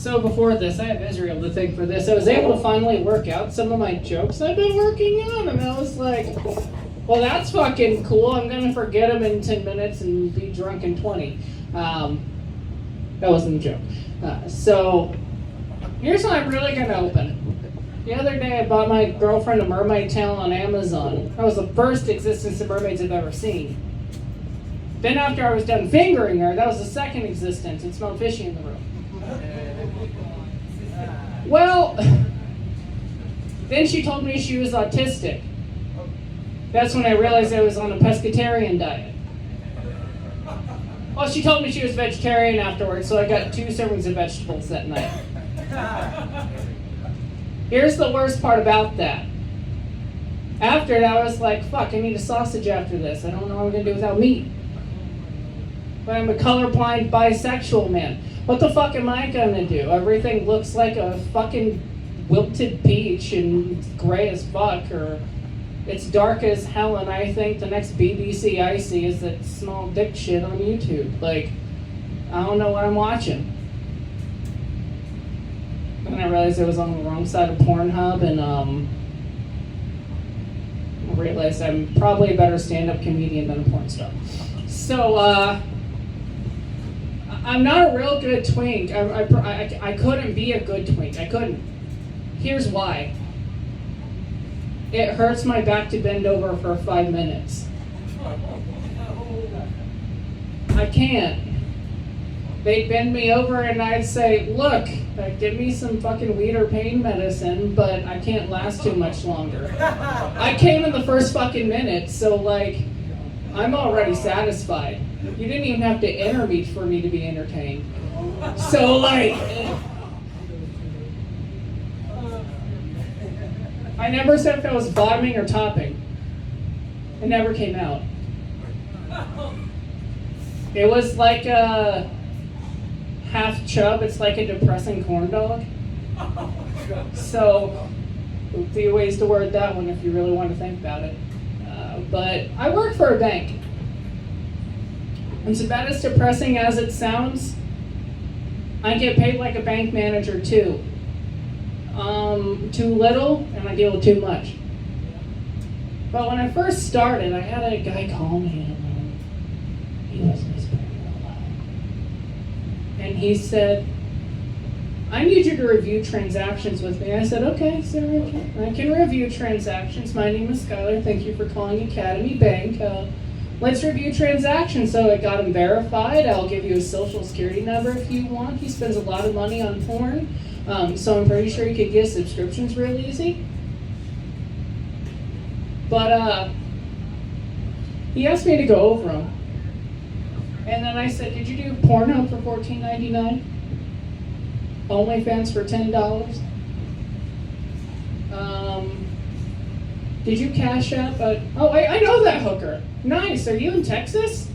So before this, I have Israel to thank for this. I was able to finally work out some of my jokes I've been working on, and I was like, well, that's fucking cool. I'm going to forget them in 10 minutes and be drunk in 20. That wasn't a joke. So here's how I'm really going to open. The other day, I bought my girlfriend a mermaid tail on Amazon. That was the first existence of mermaids I've ever seen. Then after I was done fingering her, that was the second existence. It smelled fishy in the room. Well, then she told me she was autistic. That's when I realized I was on a pescatarian diet. Well, she told me she was vegetarian afterwards, so I got 2 servings of vegetables that night. Here's the worst part about that. After that, I was like, fuck, I need a sausage after this. I don't know what I'm going to do without meat. But I'm a colorblind bisexual man. What the fuck am I gonna do? Everything looks like a fucking wilted peach and gray as fuck, or it's dark as hell, and I think the next BBC I see is that small dick shit on YouTube. Like, I don't know what I'm watching. And I realized I was on the wrong side of Pornhub, and I realized I'm probably a better stand-up comedian than a porn star. So, I'm not a real good twink. I couldn't be a good twink. I couldn't. Here's why. It hurts my back to bend over for 5 minutes. I can't. They'd bend me over and I'd say, look, give me some fucking weed or pain medicine, but I can't last too much longer. I came in the first fucking minute, so like, I'm already satisfied. You didn't even have to enter me for me to be entertained. So like, I never said if I was bottoming or topping. It never came out. It was like a half chub. It's like a depressing corn dog. So, a few ways to word that one if you really want to think about it. But I work for a bank. And it's about as depressing as it sounds. I get paid like a bank manager too. Too little, and I deal with too much. But when I first started, I had a guy call me, and he was whispering real loud. And he said, I need you to review transactions with me. I said, okay, sir, I can review transactions. My name is Skylar. Thank you for calling Academy Bank. Let's review transactions. So I got him verified. I'll give you a social security number if you want. He spends a lot of money on porn, so I'm pretty sure he could get subscriptions real easy. But he asked me to go over them. And then I said, did you do Pornhub for $14.99? OnlyFans for $10? Did you Cash App? Oh, I know that hooker. Nice. Are you in Texas?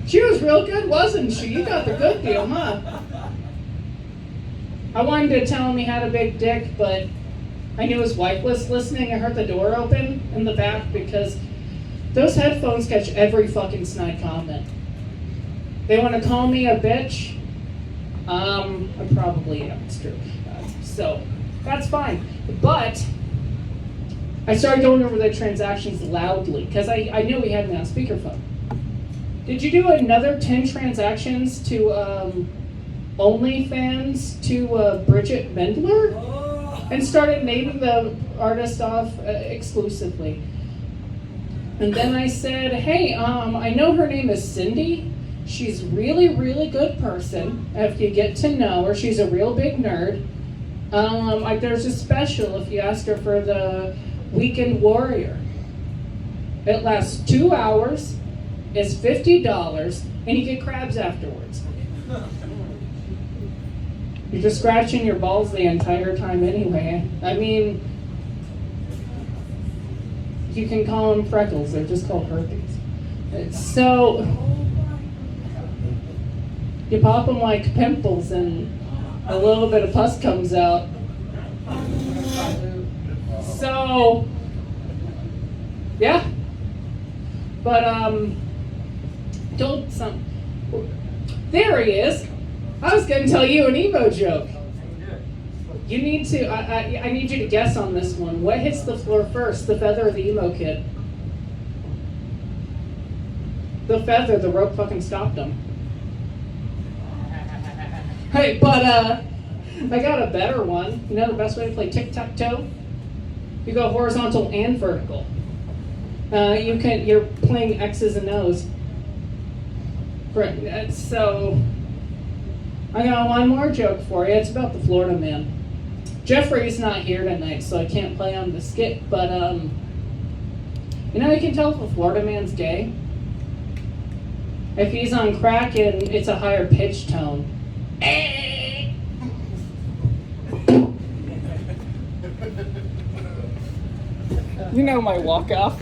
She was real good, wasn't she? You got the good deal, huh? I wanted to tell him he had a big dick, but I knew his wife was listening. I heard the door open in the back because those headphones catch every fucking snide comment. They want to call me a bitch? I probably am, it's true. So, that's fine. But I started going over the transactions loudly because I knew he had me on speakerphone. Did you do another 10 transactions to OnlyFans to Bridget Mendler? And started naming the artist off exclusively. And then I said, hey, I know her name is Cindy. She's really, really good person. If you get to know her, she's a real big nerd. There's a special if you ask her for the Weekend Warrior. It lasts 2 hours, it's $50, and you get crabs afterwards. You're just scratching your balls the entire time anyway. I mean, you can call them freckles, they're just called herpes. So, you pop them like pimples and a little bit of pus comes out. So, yeah. But, There he is. I was going to tell you an emo joke. You need to, I need you to guess on this one. What hits the floor first, the feather or the emo kid? The feather, the rope fucking stopped him. Hey, but I got a better one. You know the best way to play tic-tac-toe? You go horizontal and vertical. You're playing X's and O's. So, I got one more joke for you. It's about the Florida man. Jeffrey's not here tonight, so I can't play on the skit, but, you know, you can tell if a Florida man's gay. If he's on crack and it's a higher pitch tone. You know my walk-off.